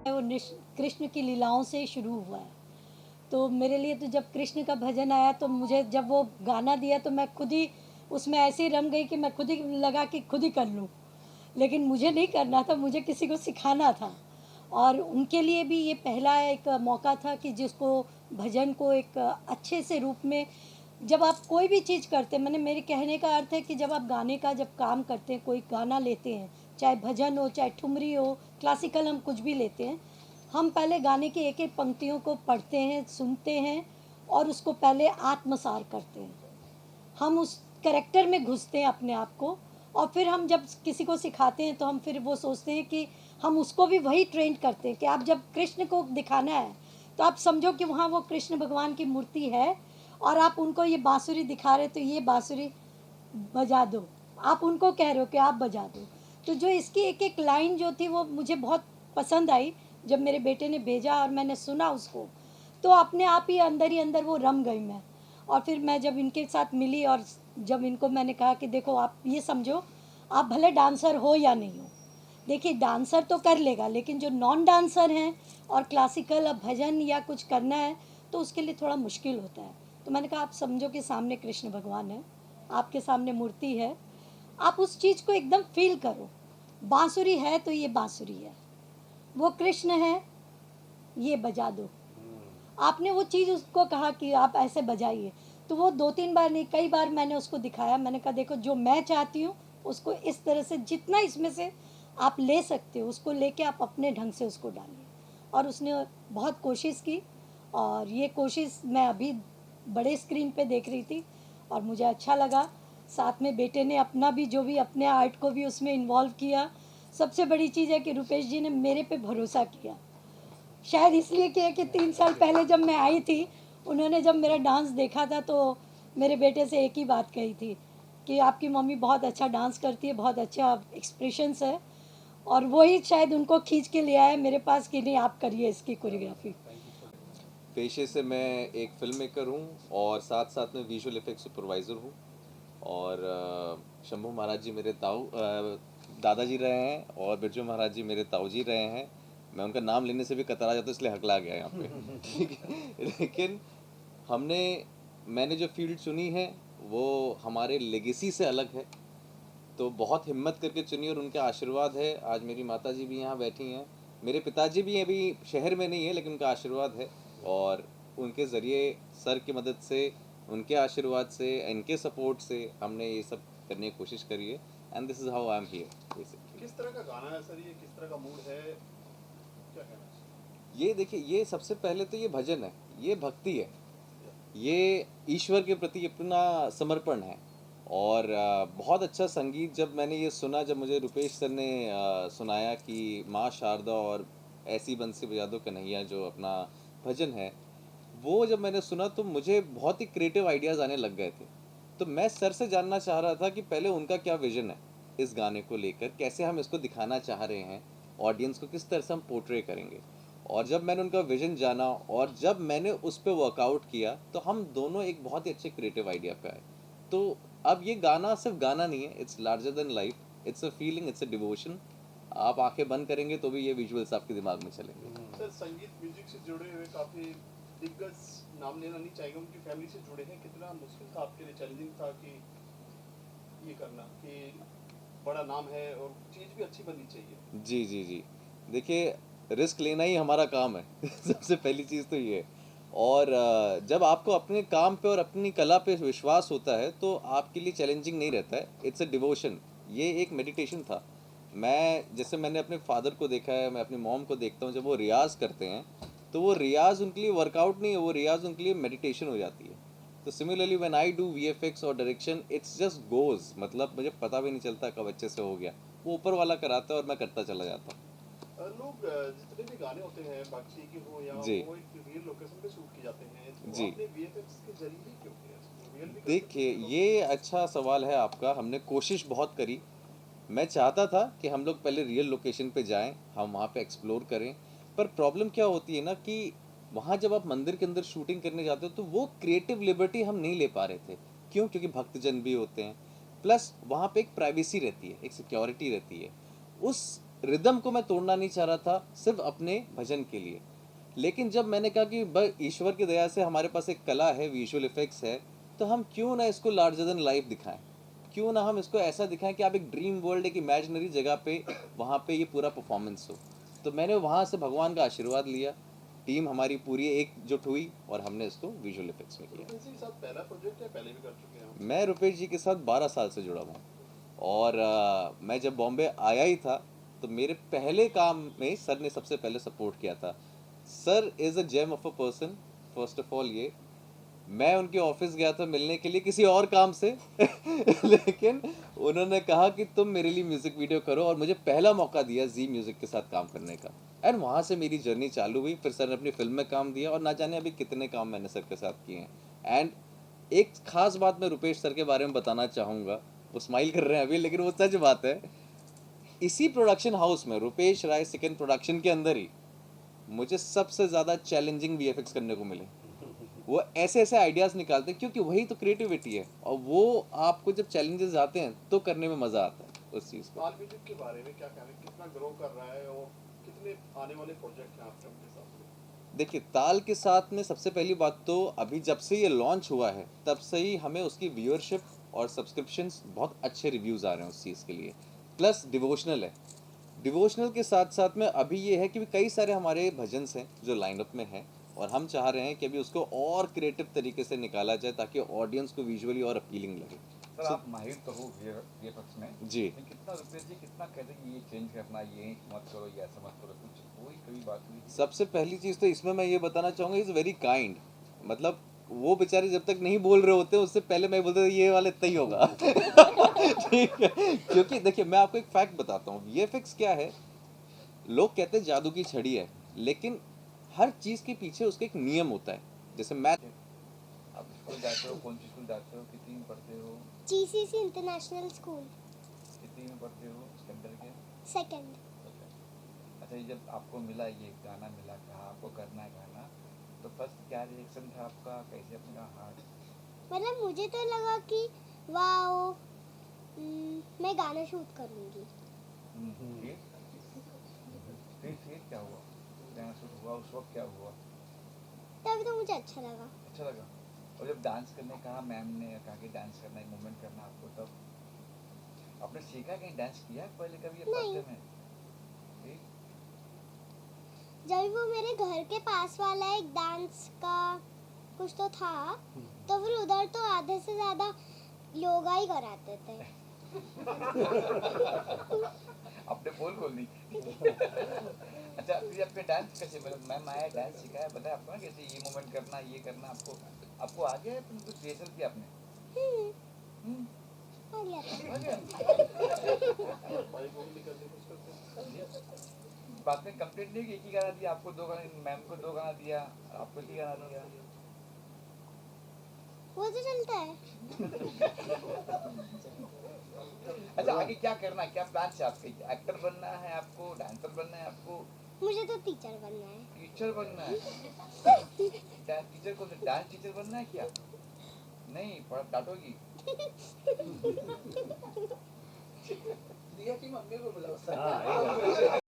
वो कृष्ण की लीलाओं से शुरू हुआ है। तो मेरे लिए तो जब कृष्ण का भजन आया तो मुझे जब वो गाना दिया तो मैं खुद ही उसमें ऐसे ही रम गई कि मैं खुद ही लगा कि खुद ही कर लूँ। लेकिन मुझे नहीं करना था, मुझे किसी को सिखाना था। और उनके लिए भी ये पहला एक मौका था कि जिसको भजन को एक अच्छे से रूप में, जब आप कोई भी चीज़ करते हैं, मैंने मेरे कहने का अर्थ है कि जब आप गाने का जब काम करते हैं, कोई गाना लेते हैं, चाहे भजन हो चाहे ठुमरी हो, क्लासिकल हम कुछ भी लेते हैं, हम पहले गाने की एक एक पंक्तियों को पढ़ते हैं, सुनते हैं और उसको पहले आत्मसार करते हैं। हम उस करेक्टर में घुसते हैं अपने आप को, और फिर हम जब किसी को सिखाते हैं तो हम फिर वो सोचते हैं कि हम उसको भी वही ट्रेन करते हैं कि आप जब कृष्ण को दिखाना है तो आप समझो कि वहाँ वो कृष्ण भगवान की मूर्ति है और आप उनको ये बांसुरी दिखा रहे तो ये बांसुरी बजा दो, आप उनको कह रहे हो कि आप बजा दो। तो जो इसकी एक एक लाइन जो थी वो मुझे बहुत पसंद आई। जब मेरे बेटे ने भेजा और मैंने सुना उसको तो अपने आप ही अंदर वो रम गई मैं। और फिर मैं जब इनके साथ मिली और जब इनको मैंने कहा कि देखो आप ये समझो, आप भले डांसर हो या नहीं हो, देखिए डांसर तो कर लेगा लेकिन जो नॉन डांसर हैं और क्लासिकल अब भजन या कुछ करना है तो उसके लिए थोड़ा मुश्किल होता है। तो मैंने कहा आप समझो कि सामने कृष्ण भगवान है, आपके सामने मूर्ति है, आप उस चीज़ को एकदम फील करो। बांसुरी है तो ये बांसुरी है, वो कृष्ण है, ये बजा दो। आपने वो चीज़ उसको कहा कि आप ऐसे बजाइए, तो वो दो तीन बार नहीं कई बार मैंने उसको दिखाया। मैंने कहा देखो जो मैं चाहती हूँ उसको इस तरह से जितना इसमें से आप ले सकते हो उसको लेके आप अपने ढंग से उसको डालिए। और उसने बहुत कोशिश की और ये कोशिश मैं अभी बड़े स्क्रीन पे देख रही थी और मुझे अच्छा लगा। साथ में बेटे ने अपना भी जो भी अपने आर्ट को भी उसमें इन्वॉल्व किया। सबसे बड़ी चीज़ है कि रुपेश जी ने मेरे पे भरोसा किया, शायद इसलिए किया कि 3 साल पहले जब मैं आई थी उन्होंने जब मेरा डांस देखा था तो मेरे बेटे से एक ही बात कही थी कि आपकी मम्मी बहुत अच्छा डांस करती है, बहुत अच्छा एक्सप्रेशंस है। और वही शायद उनको खींच के ले आया मेरे पास कि नहीं आप करिए इसकी कोरियोग्राफी। पेशे से मैं एक फिल्म मेकर हूँ और साथ साथ में विजुअल इफेक्ट सुपरवाइज़र हूँ। और शंभू महाराज जी मेरे दादाजी रहे हैं और बिरजू महाराज जी मेरे ताऊ जी रहे हैं। मैं उनका नाम लेने से भी कतरा जाता इसलिए हकला गया यहाँ पे। ठीक है, लेकिन हमने मैंने जो फील्ड चुनी है वो हमारे लेगेसी से अलग है, तो बहुत हिम्मत करके चुनी और उनके आशीर्वाद है। आज मेरी माता जी भी यहाँ बैठी हैं, मेरे पिताजी भी अभी शहर में नहीं है लेकिन उनका आशीर्वाद है। और उनके ज़रिए सर की मदद से, उनके आशीर्वाद से, इनके सपोर्ट से हमने ये सब करने की कोशिश करी है। And this is how I am here basically. किस तरह का गाना है सर, ये किस तरह का मूड है, क्या कहना है? ये देखिए, ये सबसे पहले तो ये भजन है, ये भक्ति है, ये ईश्वर के प्रति अपना समर्पण है। और बहुत अच्छा संगीत जब मैंने ये सुना, जब मुझे रुपेश सर ने सुनाया कि माँ शारदा और ऐसी बंसी बजा दो कन्हैया जो अपना भजन है, वो जब मैंने सुना तो मुझे बहुत ही क्रिएटिव आइडियाज़ आने लग गए थे। तो मैं सर से जानना चाह रहा था कि पहले उनका क्या विजन है इस गाने को लेकर, कैसे हम इसको दिखाना चाह रहे हैं, ऑडियंस को किस तरह से हम पोर्ट्रे करेंगे। और जब मैंने उनका विजन जाना और जब मैंने उस पर वर्कआउट किया तो हम दोनों एक बहुत ही अच्छे क्रिएटिव आइडिया पे आए। तो अब ये गाना सिर्फ गाना नहीं है, it's larger than life, it's a feeling, it's a devotion. आप आंखें बंद करेंगे तो भी ये विजुअल्स आपके दिमाग में चलेंगे। सर संगीत म्यूजिक से जुड़े हुए काफ़ी दिग्गज नाम लेना नहीं चाहेंगे, उनकी फैमिली से जुड़े हैं, कितना मुश्किल था आपके लिए, चैलेंजिंग था कि ये करना कि बड़ा नाम है और चीज़ भी अच्छी बननी चाहिए? जी जी जी, देखिए, रिस्क लेना ही हमारा काम है। सबसे पहली चीज़ तो ये है। और जब आपको अपने काम पे और अपनी कला पे विश्वास होता है तो आपके लिए चैलेंजिंग नहीं रहता है, इट्स अ डिवोशन। ये एक मेडिटेशन था। मैं जैसे मैंने अपने फादर को देखा है, मैं अपनी मॉम को देखता हूँ, जब वो रियाज़ करते हैं तो वो रियाज़ उनके लिए वर्कआउट नहीं है, वो रियाज़ उनके लिए मेडिटेशन हो जाती है। तो similarly when I do VFX और डायरेक्शन, इट्स जस्ट गोज, मतलब मुझे पता भी नहीं चलता कब अच्छे से हो गया, वो ऊपर वाला कराता है और मैं करता चला जाता हूँ। लोग जितने भी गाने होते हैं बादशाह की हो या जी वो एक रियल लोकेशन पे शूट किए जाते हैं, तो जी, आपने वीएफएक्स के जरिए ही क्यों किया? रियल भी कर सकते देखिए, थे लोग। ये अच्छा सवाल है आपका। हमने कोशिश बहुत करी। मैं चाहता था कि हम लोग पहले रियल लोकेशन पे जाएं, हम वहाँ पे एक्सप्लोर करें। पर प्रॉब्लम क्या होती है ना कि वहाँ जब आप मंदिर के अंदर शूटिंग करने जाते हो तो वो क्रिएटिव लिबर्टी हम नहीं ले पा रहे थे। क्यों? क्योंकि भक्तजन भी होते हैं, प्लस वहाँ पे एक प्राइवेसी रहती है, एक सिक्योरिटी रहती है। उस रिदम को मैं तोड़ना नहीं चाह रहा था सिर्फ अपने भजन के लिए। लेकिन जब मैंने कहा कि ईश्वर की दया से हमारे पास एक कला है, विजुअल इफेक्ट्स है, तो हम क्यों ना इसको लार्जर देन लाइफ दिखाएं, क्यों ना हम इसको ऐसा दिखाएं कि आप एक ड्रीम वर्ल्ड, एक इमेजिनरी जगह पे वहाँ पे ये पूरा परफॉर्मेंस हो। तो मैंने वहाँ से भगवान का आशीर्वाद लिया, टीम हमारी पूरी एकजुट हुई और हमने इसको विजुअल इफेक्ट्स में किया। रुपेश जी के साथ पहला प्रोजेक्ट है, पहले भी कर चुके हैं आप? मैं रुपेश जी के साथ 12 साल से जुड़ा हुआ हूँ और मैं जब बॉम्बे आया ही था तो मेरे पहले काम में सर ने सबसे पहले सपोर्ट किया था। Sir is a gem of a person. First of all ये मैं उनके ऑफिस गया था मिलने के लिए किसी और काम से लेकिन उन्होंने कहा कि तुम मेरे लिए म्यूज़िक वीडियो करो और मुझे पहला मौका दिया जी म्यूज़िक के साथ काम करने का। एंड वहाँ से मेरी जर्नी चालू हुई। फिर सर ने अपनी फिल्म में काम दिया और ना जाने अभी कितने काम मैंने सर के साथ किए हैं। एंड एक खास बात मैं रुपेश सर के बारे में बताना चाहूँगा, वो स्माइल कर रहे हैं अभी लेकिन वो सच बात है। इसी प्रोडक्शन हाउस में रुपेश राय सेकंड प्रोडक्शन के अंदर ही मुझे सबसे ज़्यादा चैलेंजिंग वीएफएक्स करने को मिले। वो ऐसे ऐसे आइडियाज़ निकालते हैं क्योंकि वही तो क्रिएटिविटी है और वो आपको जब चैलेंजेस आते हैं तो करने में मज़ा आता है उस चीज़ को। ताल म्यूजिक के बारे में क्या कहना है, कितना ग्रो कर रहा है और कितने आने वाले प्रोजेक्ट हैं आपके उनके साथ? देखिए ताल के साथ में सबसे पहली बात तो अभी जब से ये लॉन्च हुआ है तब से ही हमें उसकी व्यूअरशिप और सब्सक्रिप्शंस बहुत अच्छे रिव्यूज़ आ रहे हैं उस चीज़ के लिए। प्लस डिवोशनल है। डिवोशनल के साथ साथ में अभी ये है कि कई सारे हमारे भजन्स हैं जो लाइनअप में हैं और हम चाह रहे हैं कि अभी उसको और क्रिएटिव तरीके से निकाला जाए ताकि ऑडियंस को विजुअली और अपीलिंग लगे। सर आप माहिर तो हो वीएफएक्स में जी। लेकिन कितना रुपेश जी कितना कहते हैं कि ये चेंज करना, ये मत करो, ये ऐसा मत करो, कुछ कोई कभी बात हुई? सबसे पहली चीज़ तो इसमें मैं ये बताना चाहूँगा इज़ वेरी काइंड। मतलब वो बेचारे जब तक नहीं बोल रहे होते उससे पहले मैं बोलता था ये वाला इतना ही होगा ठीक है। क्योंकि देखिए मैं आपको एक फैक्ट बताता हूँ, वीएफएक्स क्या है, लोग कहते हैं जादू की छड़ी है लेकिन हर चीज़ के पीछे उसका एक नियम होता है। जैसे मैथ, आप स्कूल जाते हो, कौन सी स्कूल जाते हो, कितनी में पढ़ते हो, जीसीसी इंटरनेशनल स्कूल कितनी में पढ़ते हो, स्टैंडर्ड के? सेकंड। अच्छा ये जब आपको मिला, ये गाना मिला, कहा आपको करना है गाना, तो फर्स्ट क्या रिएक्शन था आपका, कैसे अपना हार्ट? मतलब मुझे तो लगा कि वाओ, मैं गाना शूट करूंगी। फिर क्या हुआ, गाना शूट हुआ, उस वक्त क्या हुआ? तभी तो मुझे अच्छा लगा। अच्छा लगा। और जब डांस करने कहा, मैम ने कहा कि डांस करना है, मूवमेंट करना आपको, तब आपने सीखा, कहीं डांस किया पहले कभी? नहीं। फर्स्ट टाइम है? जब वो मेरे घर के पास वाला एक डांस का कुछ तो था, तो फिर उधर तो आधे से ज्यादा योगा ही कराते थे। आपने बोल दी। अच्छा फिर आपके डांस कैसे, मतलब मैम आया डांस सिखाया, बताया आपको ना कैसे ये मूवमेंट करना, ये करना, आपको आ गया? फिर कुछ रिहर्सल किया आपने? आ गया था। आ गया। बाइक वॉक भी करने कुछ करते हैं? बाद में कंप्लेंट नहीं की, एक ही गाना दिया आपको, दो गाने, मैम को दो गाना दिया, आपको एक ही गाना दिया? वो तो चलता है। अच्छा आगे क्या करना है, क्या प्लान है आपके? एक्टर बनना है आपको, डांसर बनना है आपको? मुझे तो टीचर बनना है। टीचर बनना है? टीचर को डांस टीचर बनना है क्या? नहीं, पढ़ा डांटोगी। दिया की मम्मी को बुलाओ सर।